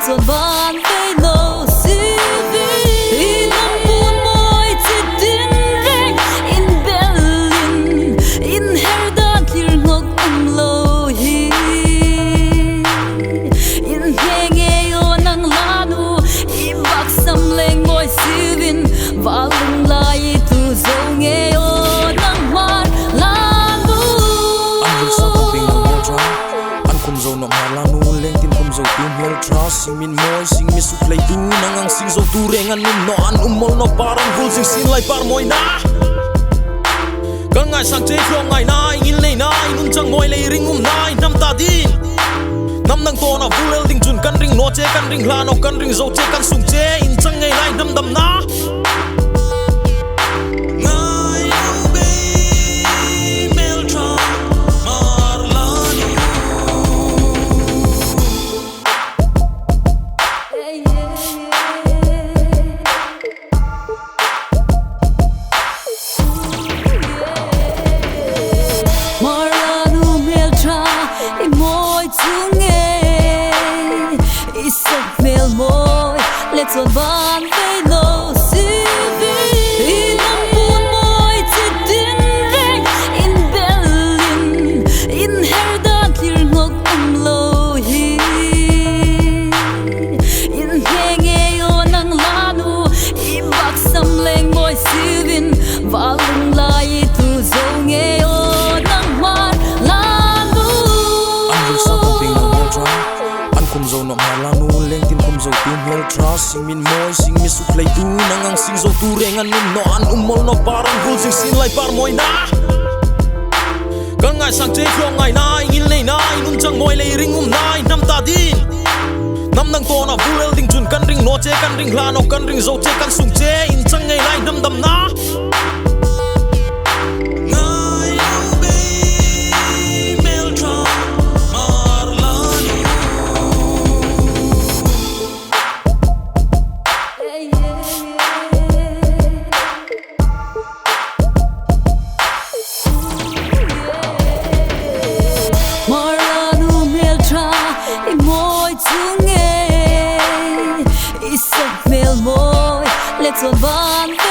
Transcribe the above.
tuần ban với lô in năm buồn môi chỉ tin reng in Berlin in Herdan tir ngok lo hi in henge yo nang lanu i bak sam leng môi sivin valung lai tu zo nge yo nang mar lanu anh sao không bình hồn ra anh không dâu nọng hà lanu lên tin không dâu tim hell tra sing min moi sing mi suk lay tu nangang sing dâu tu reng an no an mol no parang vul sing sin lai par moi na kan ngai sang che khong ngai nai in lei nai nun chang moi lei ring nai nam ta din nam nang to na vulel ding chun kan ring no che kan ring hla no kan ring zo che kan sung che in chang ngai lai nam dam na Let's on van với lô in năm buồn môi chỉ tin reng in Berlin in Herdan tir ngok lo hi in henge yo nang lanu i bak sam leng môi sivin valung lai tu zo nge yo nang mar lanu anh vil sao không bình hồn ra anh không dâu nọng hà lanu lên tin không dâu tim hell tra sing min moi sing mi suk lay tu nangang sing zo tu reng an mol no parang vul sing sin lai par moi na kan ngai sang che khong ngai nai in lei nai nun chang moi lei ring nai nam ta din nam nang to na vulel ding chun kan ring no che kan ring hla no kan ring zo che kan sung che in chang ngai lai nam dam na Let's on van